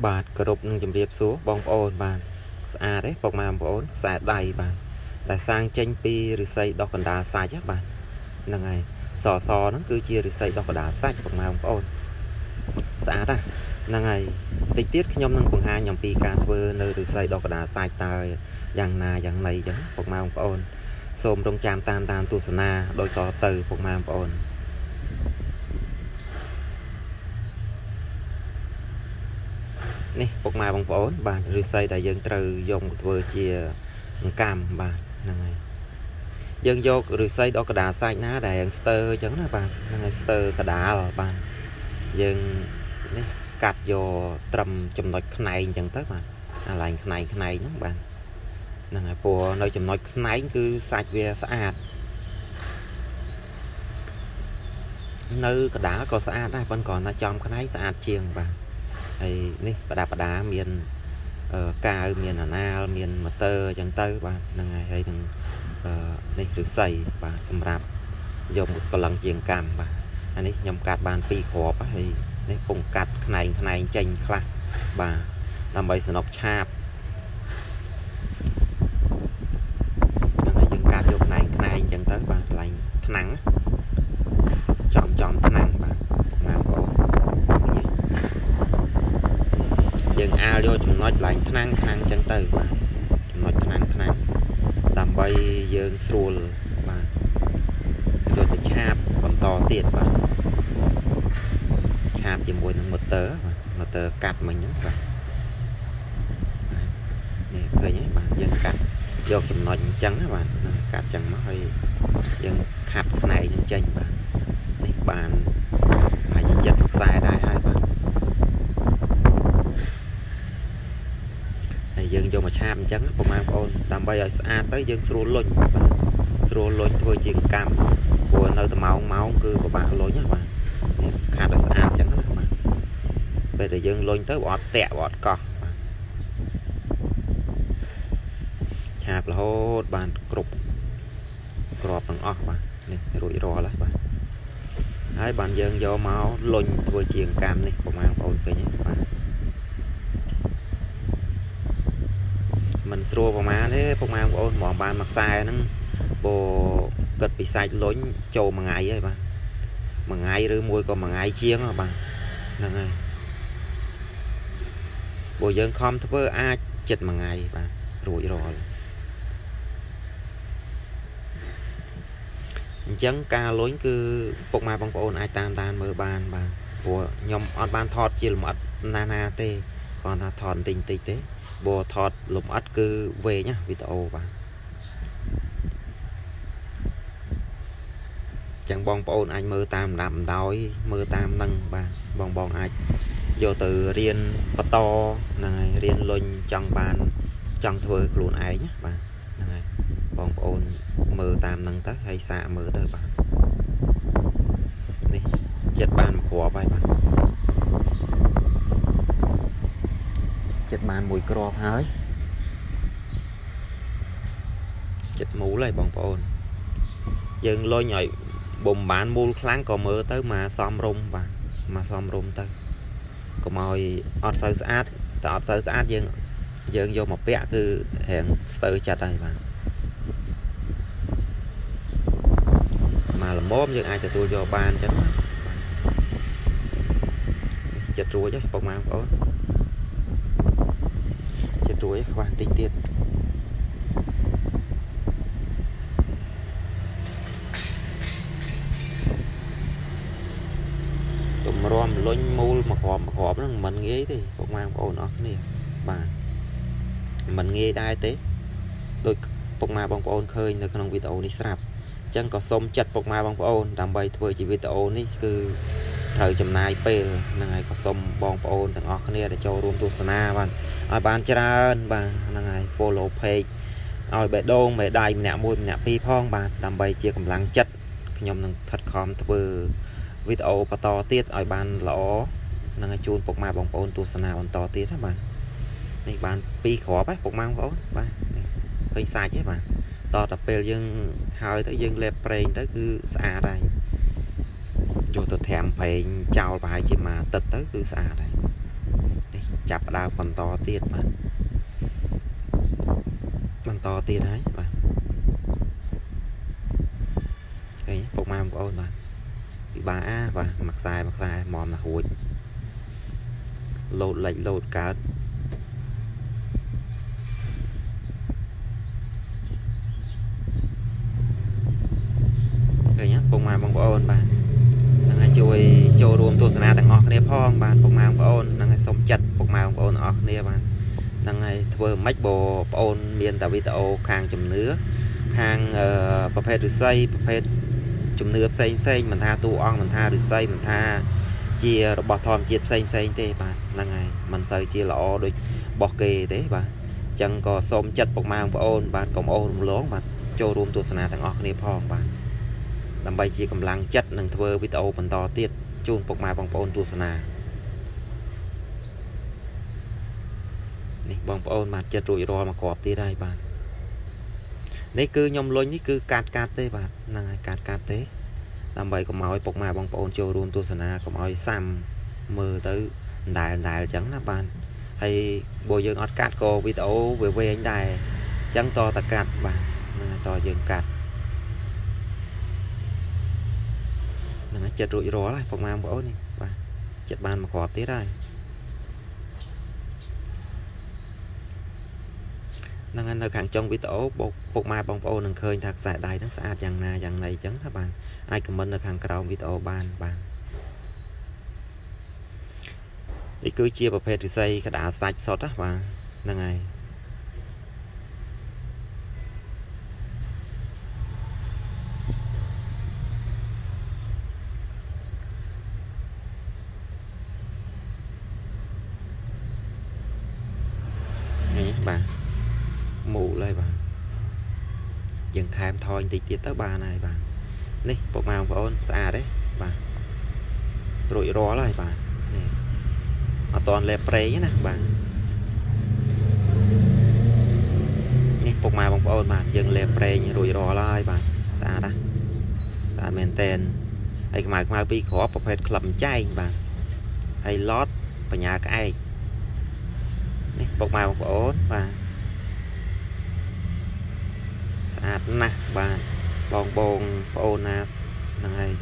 បាទគ្រប់នឹងជំរាបសួរបងប្អូនបាទស្អាតទេពុកម៉ែបងប្អូនខ្សែដៃបាទដែលសាងចេញពីឫស្សីដុះកណ្ដាលសាច់បាទហ្នឹងហើយសហ្នឹងគឺជាឫស្សីដុះកណ្ដាលសាច់ពុកម៉ែបងប្អូនស្អាតហ្នឹងហើយតិចទៀតខ្ញុំនឹងបង្ហាញអំពីការធ្វើនៅឫស្សីដុះកណ្ដាលសាច់តើយ៉ាងណាយ៉ាងណីចឹងពុកម៉ែបងប្អូនសូមរងចាំតាមទស្សនាដោយតទៅពុកម៉ែបងប្អូននេះពុកម៉ែបងប្អូនបាទឫស្សីដែលយើងត្រូវយកមកធ្វើជាអង្កាំបាទហ្នឹងហើយយើងយកឫស្សីដកកដាលសាច់ណាដែលស្ទើរអញ្ចឹងណាបាទហ្នឹងហើយស្ទើរកដាលបាទយើងនេះកាត់យកត្រឹមចំណុចខ្នែងអញ្ចឹងទៅបាទអាឡែងខ្នែងហ្នឹងបាទហ្នឹងហើយព្រោះនៅចំណុចខ្នែងគឺសាច់វាស្អាតនៅកដាលក៏ស្អាតដែរប៉ុន្តែគ្រាន់តែចំខ្នែងស្អាតជាងបាទហើយនេះបដាមានកាវមានអាណាលមានម៉ូទ័រអញ្ចឹងទៅបាទហ្នឹងហើយនឹងនេះឫស្សីបាទសម្រាប់យកមកកលឹងជាងកម្មបាទអានេះខ្ញុំកាត់បាន2គ្រាប់ហើយនេះពងកាត់ខ្នែងចេញខ្លះបាទដើម្បីសនុកឆាបហ្នឹងហើយយើងកាត់យកខ្នែងអញ្ចឹងទៅបាទកន្លែងថ្នាំងចំថ្នាំងបាទពុកម៉ែបងប្អូនយើងអាលយកចំណុចកន្លែងថ្នាំងអញ្ចឹងទៅបាទចំណុចថ្នាំងដើម្បីយើងស្រួលបាទយកទៅឆាបបន្តទៀតបាទឆាបជាមួយនឹងម៉ូទ័របាទម៉ូទ័រកាត់មិញហ្នឹងបាទនេះឃើញទេបាទយើងកាត់យកចំណុចអញ្ចឹងបាទកាត់អញ្ចឹងមកហើយយើងខាត់ខ្នែងនឹងចេញបាទនេះបានប្រហែលជាចិត្តខ្សែដែរហើយបាទហើយយើងយកមកឆាបអញ្ចឹងពុកម៉ែបងប្អូនដើម្បីឲ្យស្អាតទៅយើងស្រួលលុញបាទស្រួលលុញធ្វើជាកម្មព្រោះនៅតែម៉ោងគឺពិបាកលុញណាបាទនេះខាត់ឲ្យស្អាតអញ្ចឹងណាបាទពេលដែលយើងលុញទៅអត់តាក់អត់កោះបាទឆាបរហូតបានគ្រប់ក្របទាំងអស់បាទនេះរួចរាល់ហើយបាទហើយបានយើងយកមកលុញធ្វើជាកម្មនេះពុកម៉ែបងប្អូនឃើញទេបាទមិនស្រួលប្រហែលទេពុកម៉ែបងប្អូនហ្មងបានមួយខ្សែហ្នឹងបើគិតពីសាច់លុញចូលមួយថ្ងៃហើយបាទមួយថ្ងៃឬមួយក៏មួយថ្ងៃជាងបាទហ្នឹងហើយបើយើងខំធ្វើអាចចិត្តមួយថ្ងៃបាទរួចរាល់អញ្ចឹងការលុញគឺពុកម៉ែបងប្អូនអាចតាមមើលបានបាទព្រោះខ្ញុំអត់បានថតជាលម្អិតណាទេគ្រាន់តែថតបន្តិចទេបើថតលម្អិតគឺវែងណាវីដេអូបាទចឹងបងប្អូនអាចមើលតាមលំដាប់ដោយមើលតាមនឹងបាទបងអាចយកទៅរៀនបន្តហ្នឹងហើយរៀនលុញចង់ធ្វើខ្លួនឯងណាបាទហ្នឹងហើយបងប្អូនមើលតាមនឹងទៅហើយសាកមើលទៅបាទនេះចិត្តបានមួយគ្រាប់ហើយបាទចិត្តបានមួយគ្រាប់ហើយចិត្តមូលហើយបងប្អូនយើងលុញឲ្យបំបានមូលខ្លាំងក៏មើលទៅមកសំរុំបាទមកសំរុំទៅកុំឲ្យអត់សូវស្អាតតែអត់សូវស្អាតយើងយកមកពាក់គឺរៀងស្ទើរចិត្តហើយបាទមកល្មមយើងអាចទទួលយកបានអញ្ចឹងចិត្តរួចហើយពុកម៉ែបងប្អូនចិត្តរួចខ្វះបន្តិចទៀតទម្រាំលុញមូលមួយគ្រាប់ហ្នឹងមិនងាយទេពុកម៉ែបងប្អូនអស់គ្នាបាទមិនងាយដែរទេដូចពុកម៉ែបងប្អូនឃើញនៅក្នុងវីដេអូនេះស្រាប់អញ្ចឹងក៏សូមចិត្តពុកម៉ែបងប្អូនដើម្បីធ្វើជាវីដេអូនេះគឺត្រូវចំណាយពេលហ្នឹងហើយក៏សូមបងប្អូនទាំងអស់គ្នាដែលចូលរួមទស្សនាបាទឲ្យបានច្រើនបាទហ្នឹងហើយ follow page ឲ្យបេះដូងមេដៃម្នាក់មួយម្នាក់ពីរផងបាទដើម្បីជាកម្លាំងចិត្តខ្ញុំនឹងខិតខំធ្វើវីដេអូបន្តទៀតឲ្យបានល្អនឹងឲ្យជូនពុកម៉ែបងប្អូនទស្សនាបន្តទៀតណាបាទនេះបាន2គ្រាប់ហើយពុកម៉ែបងប្អូនបាទនេះឃើញសាច់ទេបាទតទៅពេលយើងហើយទៅយើងលេបប្រេងទៅគឺស្អាតហើយយកទៅត្រាំប្រេងចោលប្រហែលជាមួយទឹកទៅគឺស្អាតហើយនេះ chập đào bằng to tiết bạn bằng to tiết đấy bạn cái bọc ma của ôn bạn bị bà và mặt dài mòm là hụi lột lệch lột cả cái nhá bọc ma bằng ôn bạn năng chui châu rùm tu sna tặng ngọc nè phong bạn bọc ma bằng ôn năng sống chặt bọc ma bằng ôn ngọc nè bạn năng vừa mách bộ ôn miền tàu video khang chùm nứa khangประเภท xây ประเภท chùm nứa xây mình tha tu on mình tha được xây mình tha chia bọt thòm chia xây thế bạn là ngày mình xây chia lọ đôi bọt kề thế bạn chẳng có xôm chặt bọc mang của ôn bạn còn ôn lớn bạn cho rùm tu sna thằng ngọc nè phong bạn làm bay chia cầm lăng chất nâng thưa video mình to tiết chun bọc mang bằng ôn tu sna bong ôn mặt chất rủi ro mà cọp tí đây bạn đấy cứ nhom lôi ní cứ cát thế bạn là cát thế làm vậy có mỏi bọc mà bong ôn cho luôn tu sna có mỏi xăm mơ tới đại chẳng là bạn hay bồi dưỡng ọt cát cô video về anh đài chẳng to ta cát bạn to dương cát là chất rủi ro lại bọc mà bong ôn này bạn chất ban mà cọp tí đây năng anh ở hàng trong video bột mai bong ôn nâng khơi thật giải đài nó xa dạng này chẳng các bạn ai comment ở hàng cầu video bạn đi cứ chia vào phe xây cái đá sạch sọt á bạn là ngày này bạn mù lên bạn dừng tham thôi thì tiết tới ba này bạn đi bột màu của ôn xa đấy bạn rủi ro lại bạn này ở toàn lẹp prey nè bạn đi bột màu của ôn bạn dừng lẹp prey như rủi ro lại bạn xa đó bạn men tên hay mà bị khó bọc hết lầm chay bạn hay lót và nhà cái bột màu của ôn bạn nè bạn bong ôn này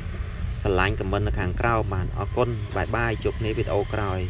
sờ lạnh cầm bên là hàng cao bạn ở con bye bye chụp này video còi